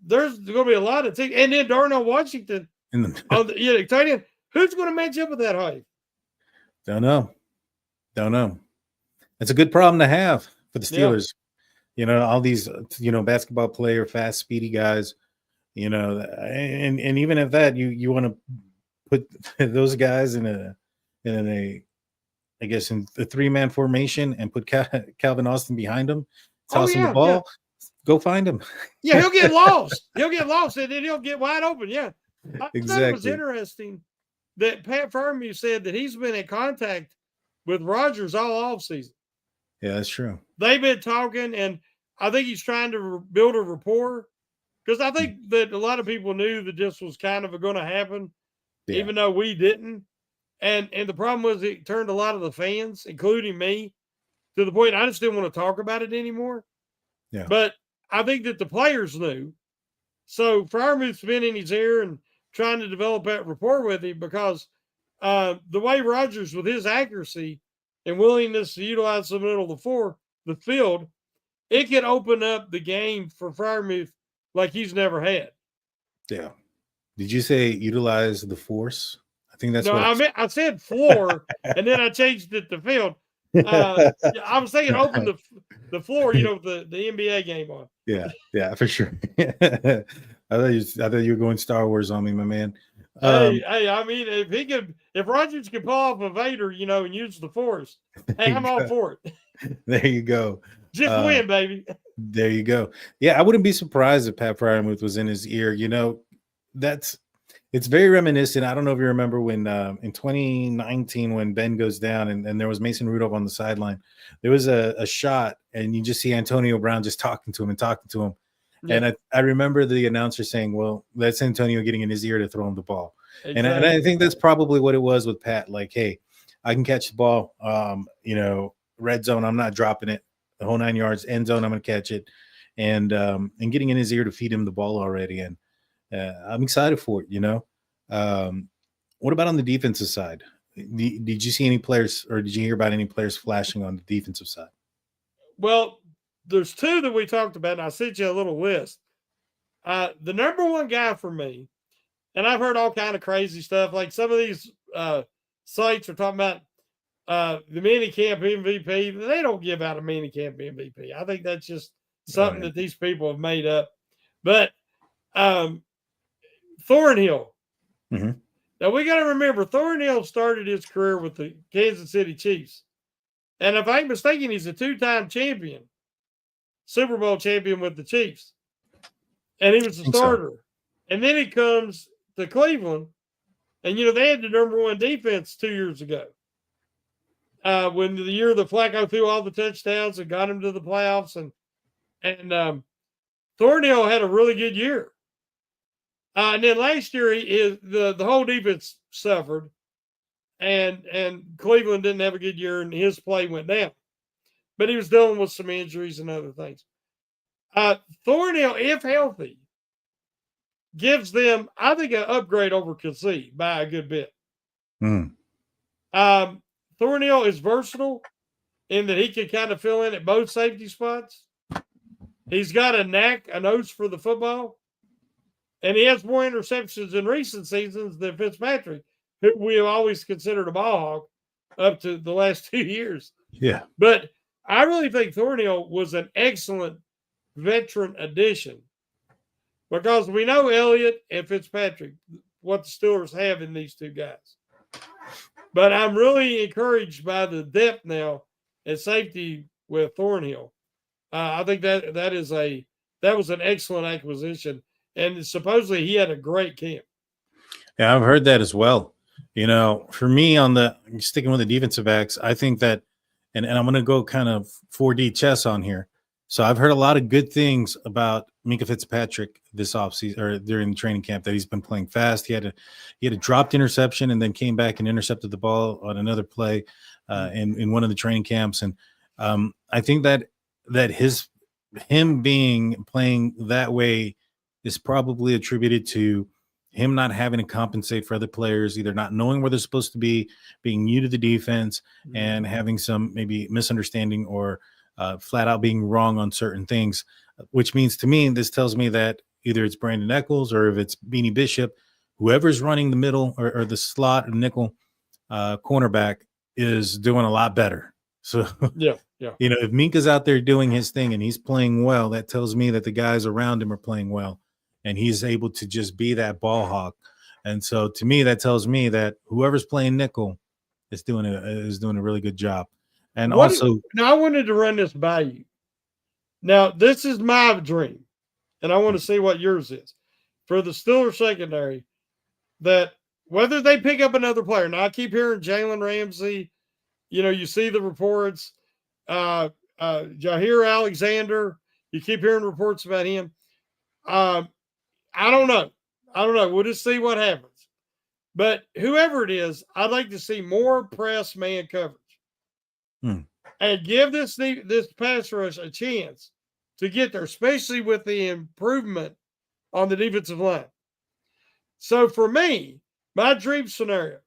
there's going to be a lot of teams. And then Darnell Washington on the tight end. Who's going to match up with that height? Don't know. It's a good problem to have for the Steelers. Yeah. All these, basketball player, fast, speedy guys, and even at that, you want to put those guys in a three-man formation and put Calvin Austin behind him, toss him the ball, go find him. Yeah, he'll get lost. And then he'll get wide open. Yeah. Exactly. Thought it was interesting that Pat Freiermuth said that he's been in contact with Rodgers all offseason. Yeah, that's true. They've been talking, and I think he's trying to build a rapport because I think that a lot of people knew that this was kind of going to happen, even though we didn't. And the problem was it turned a lot of the fans, including me, to the point I just didn't want to talk about it anymore. Yeah. But I think that the players knew. So Freiermuth's been in his ear and trying to develop that rapport with him because the way Rodgers, with his accuracy and willingness to utilize the middle of the field, it can open up the game for Freiermuth like he's never had. Yeah. Did you say utilize the force? I think that's I said floor, and then I changed it to field. I was saying open the floor, the NBA game on. Yeah, for sure. I thought you were going Star Wars on me, my man. Hey, I mean, if Rodgers can pull off a Vader, and use the force, hey, I'm all for it. There you go. Just win, baby. There you go. Yeah, I wouldn't be surprised if Pat Freiermuth was in his ear. It's very reminiscent. I don't know if you remember when in 2019 when Ben goes down and there was Mason Rudolph on the sideline. There was a shot and you just see Antonio Brown just talking to him and talking to him. Yeah, And I remember the announcer saying, well, that's Antonio getting in his ear to throw him the ball. And I exactly. think that's probably what it was with Pat. Like, hey, I can catch the ball. Red zone, I'm not dropping it. The whole 9 yards, end zone, I'm going to catch it. And getting in his ear to feed him the ball already. And I'm excited for it. What about on the defensive side? Did you see any players or did you hear about any players flashing on the defensive side? Well, there's two that we talked about, and I sent you a little list. The number one guy for me, and I've heard all kind of crazy stuff. Like some of these sites are talking about the minicamp MVP. They don't give out a minicamp MVP. I think that's just something that these people have made up. But Thornhill. Mm-hmm. Now we got to remember Thornhill started his career with the Kansas City Chiefs. And if I ain't mistaken, he's a two-time champion, Super Bowl champion with the Chiefs. And he was a starter. So. And then he comes to Cleveland. And, they had the number one defense 2 years ago. When the year the Flacco threw all the touchdowns and got him to the playoffs. And Thornhill had a really good year. And then last year, the whole defense suffered. And Cleveland didn't have a good year, and his play went down. But he was dealing with some injuries and other things. Thornhill, if healthy, gives them, I think, an upgrade over Kelsey by a good bit. Thornhill is versatile in that he can kind of fill in at both safety spots. He's got a nose for the football. And he has more interceptions in recent seasons than Fitzpatrick, who we have always considered a ball hawk up to the last 2 years. Yeah. But I really think Thornhill was an excellent veteran addition because we know Elliott and Fitzpatrick, what the Steelers have in these two guys. But I'm really encouraged by the depth now at safety with Thornhill. I think that was an excellent acquisition. And supposedly he had a great camp. Yeah, I've heard that as well. For me sticking with the defensive backs, I think that, and I'm going to go kind of 4D chess on here. So I've heard a lot of good things about Minkah Fitzpatrick this offseason or during the training camp, that he's been playing fast. He had a dropped interception and then came back and intercepted the ball on another play in one of the training camps. And I think that him playing that way is probably attributed to him not having to compensate for other players, either not knowing where they're supposed to be, being new to the defense, and having some maybe misunderstanding or flat out being wrong on certain things, which means to me, this tells me that either it's Brandon Echols or if it's Beanie Bishop, whoever's running the middle or the slot or nickel cornerback is doing a lot better. So, yeah. If Minkah's out there doing his thing and he's playing well, that tells me that the guys around him are playing well. And he's able to just be that ball hawk. And so to me, that tells me that whoever's playing nickel is doing a really good job. And now I wanted to run this by you. Now, this is my dream, and I want to see what yours is. For the Steelers secondary, that whether they pick up another player, now I keep hearing Jalen Ramsey, you see the reports, Jair Alexander, you keep hearing reports about him. I don't know. We'll just see what happens. But whoever it is, I'd like to see more press man coverage and give this pass rush a chance to get there, especially with the improvement on the defensive line. So for me, my dream scenario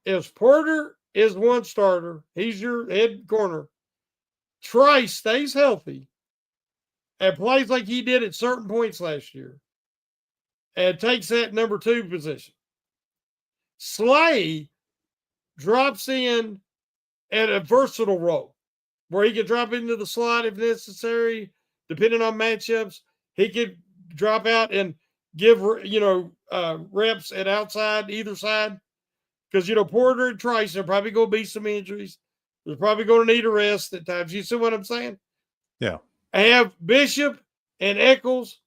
is Porter is one starter. He's your head corner. Trice stays healthy and plays like he did at certain points last year and takes that number 2 position. Slay drops in at a versatile role where he can drop into the slot if necessary, depending on matchups. He could drop out and give, reps at outside, either side. Because, Porter and Trice are probably going to be some injuries. They're probably going to need a rest at times. You see what I'm saying? Yeah. I have Bishop and Echols,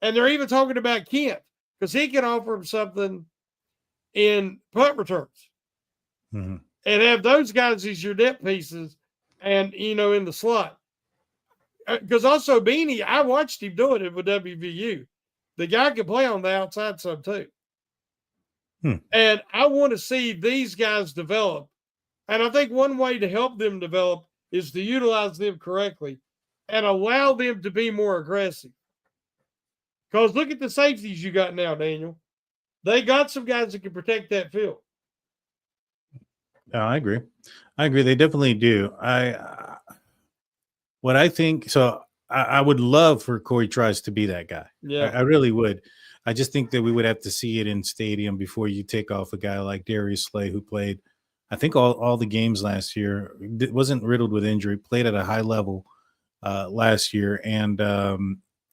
and they're even talking about Kent because he can offer him something in punt returns Mhm. and have those guys as your depth pieces and, in the slot. Because also Beanie, I watched him do it with WVU. The guy can play on the outside some too. And I want to see these guys develop. And I think one way to help them develop is to utilize them correctly and allow them to be more aggressive. Because look at the safeties you got now, Daniel. They got some guys that can protect that field. I agree. They definitely do. What I think, so I would love for Corey Trice to be that guy. Yeah. I really would. I just think that we would have to see it in stadium before you take off a guy like Darius Slay, who played, I think, all the games last year, wasn't riddled with injury, played at a high level last year, and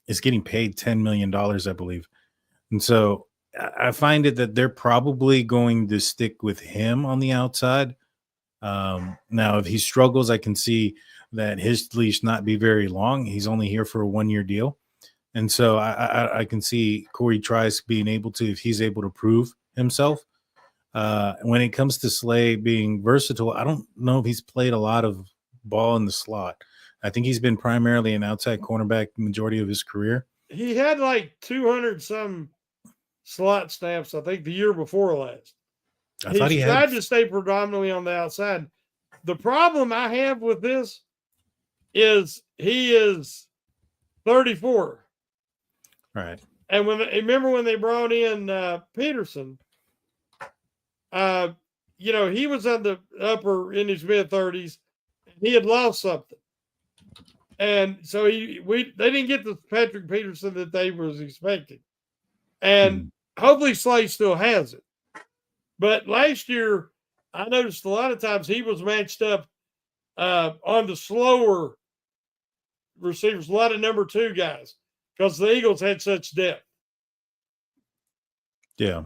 is getting paid $10 million, I believe. And so I find it that they're probably going to stick with him on the outside. Now, if he struggles, I can see that his leash not be very long. He's only here for a 1-year deal. And so I can see Corey Trice being able to, if he's able to prove himself. When it comes to Slay being versatile, I don't know if he's played a lot of ball in the slot. I think he's been primarily an outside cornerback the majority of his career. He had like 200 some slot snaps, I think, the year before last. I thought he tried had to stay predominantly on the outside. The problem I have with this is he is 34. right. And remember when they brought in Peterson, he was on the upper in his mid 30s. He had lost something. And so they didn't get the Patrick Peterson that they was expecting. And hopefully Slay still has it. But last year, I noticed a lot of times he was matched up on the slower receivers, a lot of number 2 guys, because the Eagles had such depth. Yeah.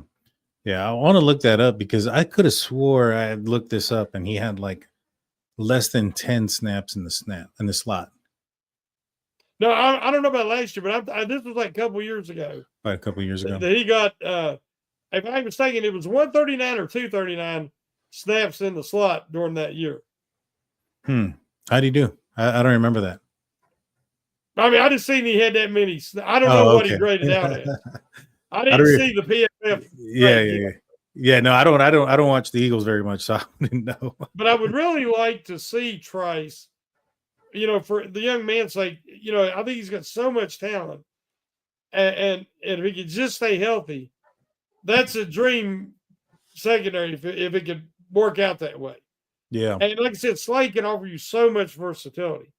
I want to look that up because I could have swore I had looked this up and he had like less than 10 snaps in the slot. No, I don't know about last year, but this was like a couple years ago. A couple years ago. That he got, if I'm not mistaken, it was 139 or 239 snaps in the slot during that year. How'd he do? I don't remember that. I mean, I just seen he had that many. I don't know what he graded out at. I didn't see the PFF. Yeah. No, I don't watch the Eagles very much, so I didn't know. But I would really like to see Trice, for the young man's sake. I think he's got so much talent, and if he could just stay healthy, that's a dream secondary if it could work out that way. Yeah. And like I said, Slay can offer you so much versatility.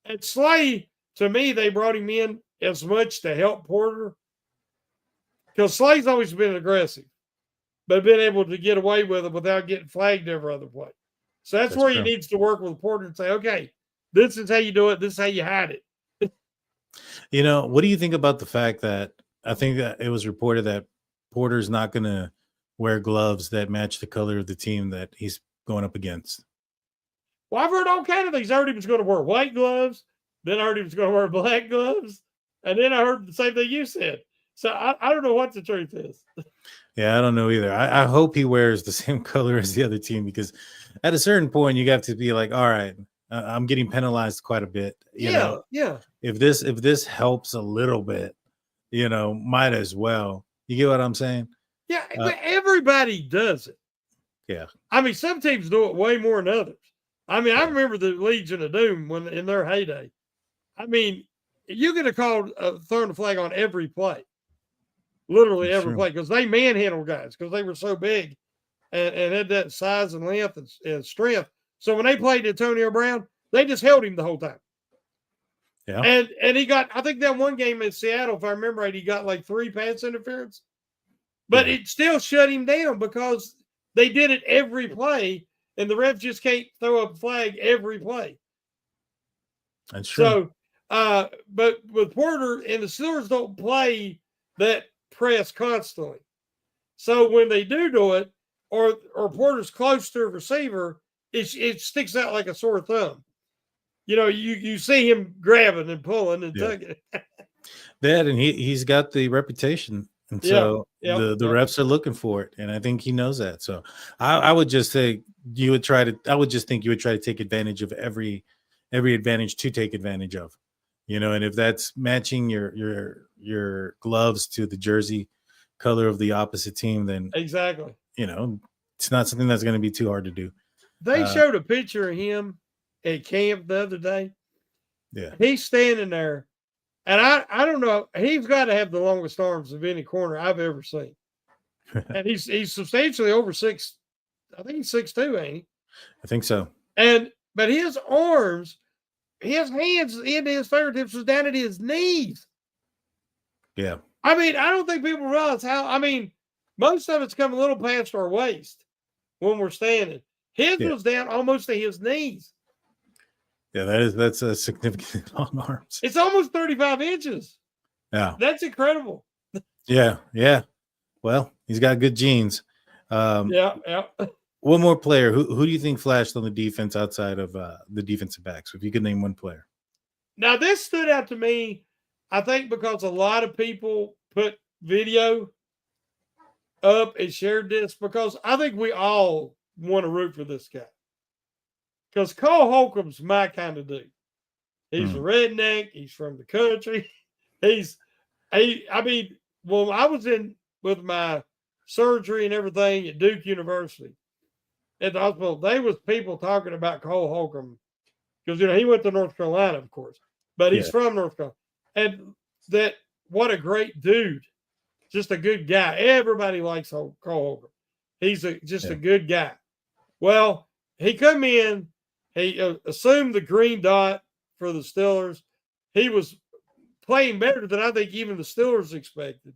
And Slay, to me, they brought him in as much to help Porter. Because Slay's always been aggressive, but been able to get away with it without getting flagged every other play. So that's where he needs to work with Porter and say, okay, this is how you do it. This is how you hide it. What do you think about the fact that I think that it was reported that Porter's not going to wear gloves that match the color of the team that he's going up against? Well, I've heard all kinds of things. I heard he was going to wear white gloves. Then I heard he was going to wear black gloves. And then I heard the same thing you said. So I don't know what the truth is. Yeah, I don't know either. I hope he wears the same color as the other team because at a certain point you have to be like, all right, I'm getting penalized quite a bit. Yeah. If this helps a little bit, might as well. You get what I'm saying? Yeah, everybody does it. Yeah. I mean, some teams do it way more than others. I mean, I remember the Legion of Doom when in their heyday. I mean, you could have called throwing the flag on every play. Literally every play, because they manhandled guys because they were so big and had that size and length and strength. So when they played Antonio Brown, they just held him the whole time. Yeah. And he got, I think that one game in Seattle, if I remember right, he got like 3 pass interference. But it still shut him down because they did it every play, and the refs just can't throw a flag every play. That's true. So, but with Porter and the Steelers don't play that press constantly. So when they do it, or Porter's close to a receiver, it sticks out like a sore thumb. You see him grabbing and pulling and tugging. That, and he's got the reputation And Yeah. so Yep. the Yep. refs are looking for it, and I think he knows that. So I would just say you would try to. I would just think you would try to take advantage of every advantage to take advantage of, and if that's matching your gloves to the jersey color of the opposite team, then Exactly. it's not something that's going to be too hard to do. They showed a picture of him at camp the other day. Yeah, He's standing there, and I don't know. He's got to have the longest arms of any corner I've ever seen, and he's substantially over six. I think he's 6'2", ain't he? I think so. But his arms, his hands into his fingertips was down at his knees. Yeah. I mean, I don't think people realize how. I mean, most of it's come a little past our waist when we're standing. His Yeah. was down almost to his knees. Yeah, that's a significant long arms. It's almost 35 inches. Yeah. That's incredible. Yeah. Yeah. Well, he's got good genes. Yeah. One more player. Who do you think flashed on the defense outside of the defensive backs? If you could name one player. Now, this stood out to me, I think, because a lot of people put video up and shared this, because I think we all want to root for this guy. Because Cole Holcomb's my kind of dude. He's a redneck. He's from the country. I mean, when I was in with my surgery and everything at Duke University, at the hospital, there was people talking about Cole Holcomb because, he went to North Carolina, of course, but he's from North Carolina. And that, what a great dude. Just a good guy. Everybody likes Cole Holcomb. He's just a good guy. Well, he come in, he assumed the green dot for the Steelers. He was playing better than I think even the Steelers expected.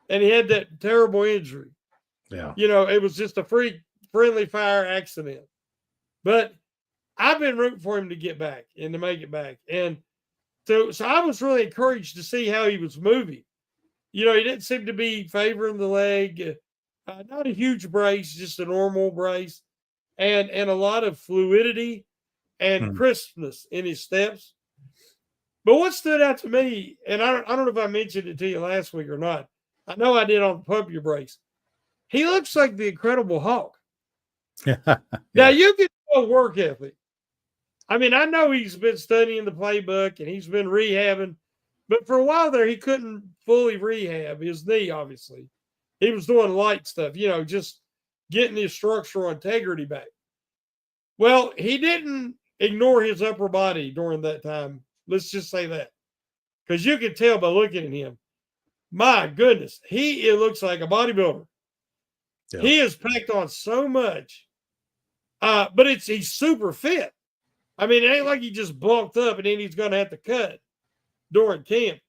And he had that terrible injury. Yeah. It was just a friendly fire accident. But I've been rooting for him to get back and to make it back. And so I was really encouraged to see how he was moving. He didn't seem to be favoring the leg. Not a huge brace, just a normal brace. And a lot of fluidity and crispness in his steps. But what stood out to me, and I don't know if I mentioned it to you last week or not. I know I did on the Pup Your Brace. He looks like the Incredible Hulk. Yeah. Now, you can tell work ethic. I mean, I know he's been studying the playbook and he's been rehabbing, but for a while there, he couldn't fully rehab his knee, obviously. He was doing light stuff, just getting his structural integrity back. Well, he didn't ignore his upper body during that time. Let's just say that. Because you can tell by looking at him. My goodness, it looks like a bodybuilder. Yeah. He has packed on so much. But he's super fit. I mean, it ain't like he just bulked up and then he's going to have to cut during camp.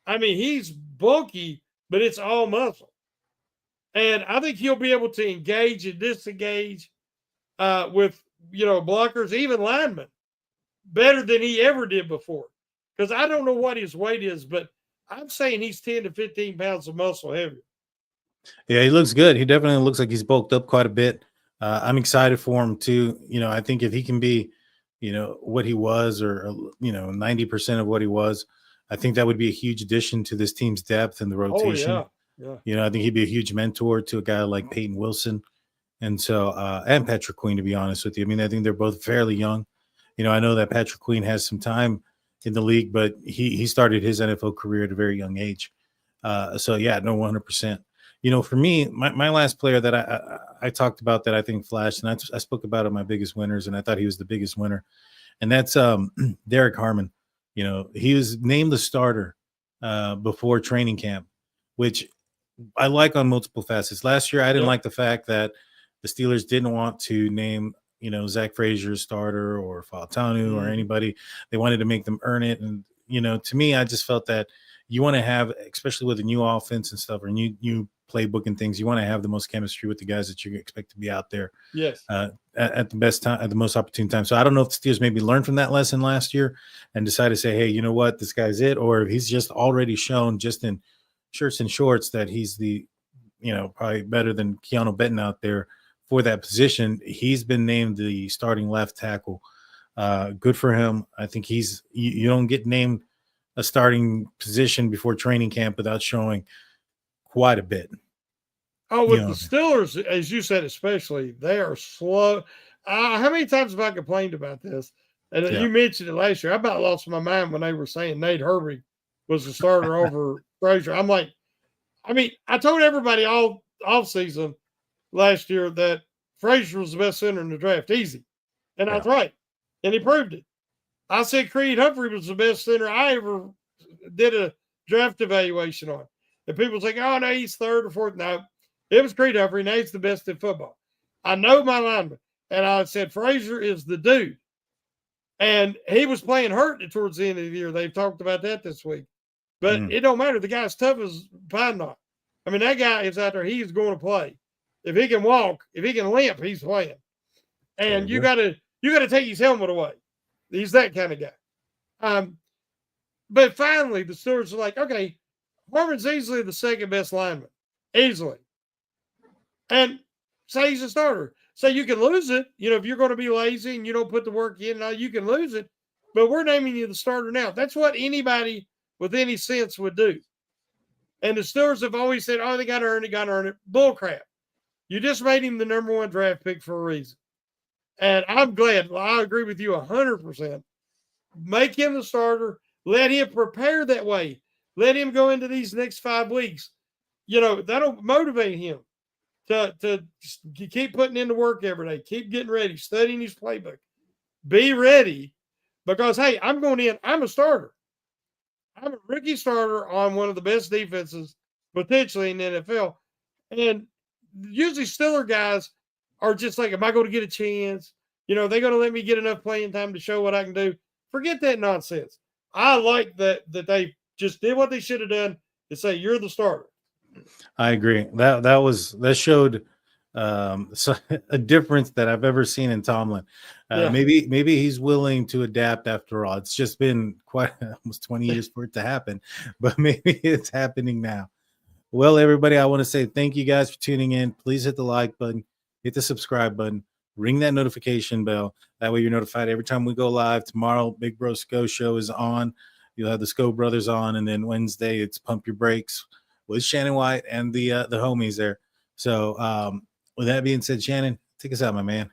I mean, he's bulky, but it's all muscle. And I think he'll be able to engage and disengage with, blockers, even linemen, better than he ever did before. Because I don't know what his weight is, but I'm saying he's 10 to 15 pounds of muscle heavier. Yeah, he looks good. He definitely looks like he's bulked up quite a bit. I'm excited for him too. I think if he can be, what he was, or 90% of what he was, I think that would be a huge addition to this team's depth and the rotation. Oh, yeah. I think he'd be a huge mentor to a guy like Peyton Wilson, and so and Patrick Queen, to be honest with you. I mean, I think they're both fairly young. I know that Patrick Queen has some time in the league, but he started his NFL career at a very young age. So yeah, no, 100%. For me, my last player that I talked about that I think flashed, and I spoke about it, my biggest winners, and I thought he was the biggest winner, and that's Derek Harmon. He was named the starter before training camp, which I like on multiple facets. Last year, I didn't like the fact that the Steelers didn't want to name, Zach Frazier's starter or Fautanu or anybody. They wanted to make them earn it. And, to me, I just felt that you want to have, especially with a new offense and stuff, or new playbook and things, you want to have the most chemistry with the guys that you expect to be out there. Yes. At the best time, at the most opportune time. So I don't know if the Steelers maybe learned from that lesson last year and decided to say, hey, you know what, this guy's it, or if he's just already shown just in shirts and shorts that he's the, probably better than Keanu Benton out there for that position. He's been named the starting left tackle. Good for him. I think you don't get named a starting position before training camp without showing quite a bit. Oh, You with know, the Steelers, as you said, especially, they are slow. How many times have I complained about this? And yeah, you mentioned it last year. I about lost my mind when they were saying Nate Herbig was the starter over Frazier. I'm like, I mean, I told everybody all off season last year that Frazier was the best center in the draft, easy, and I yeah, was right, and he proved it. I said Creed Humphrey was the best center I ever did a draft evaluation on, and people say, "Oh no, he's third or fourth." No, it was Creed Humphrey. Now he's the best in football. I know my lineman, and I said Frazier is the dude, and he was playing hurt towards the end of the year. They've talked about that this week. But mm, it don't matter. The guy's tough as pine knot. I mean, that guy is out there. He's going to play. If he can walk, if he can limp, he's playing. there And you you go. gotta take his helmet away. He's that kind of guy. Um, but finally, the Steelers are like, okay, Harmon's easily the second best lineman, easily, and say he's a starter. So you can lose it. You know, if you're going to be lazy and you don't put the work in, you can lose it. But we're naming you the starter now. That's what anybody with any sense would do. And the Steelers have always said, oh, they got to earn it, got to earn it. Bull crap. You just made him the number one draft pick for a reason. And I'm glad. I agree with you 100%. Make him the starter. Let him prepare that way. Let him go into these next 5 weeks. You know, that'll motivate him to keep putting in the work every day. Keep getting ready, studying his playbook. Be ready because, hey, I'm going in. I'm a starter. I'm a rookie starter on one of the best defenses potentially in the NFL. And usually Steeler guys are just like, am I going to get a chance? You know, they're going to let me get enough playing time to show what I can do. Forget that nonsense. I like that they just did what they should have done and say, you're the starter. I agree. That showed a difference that I've ever seen in Tomlin. Yeah. Maybe he's willing to adapt after all. It's just been quite almost 20 years for it to happen, but maybe it's happening now. Well, everybody, I want to say thank you guys for tuning in. Please hit the like button, hit the subscribe button, ring that notification bell. That way you're notified every time we go live. Tomorrow, Big Bro Sco Show is on. You'll have the Sco Brothers on, and then Wednesday it's Pump Your Brakes with Shannon White and the homies there. So with that being said, Shannon, take us out, my man.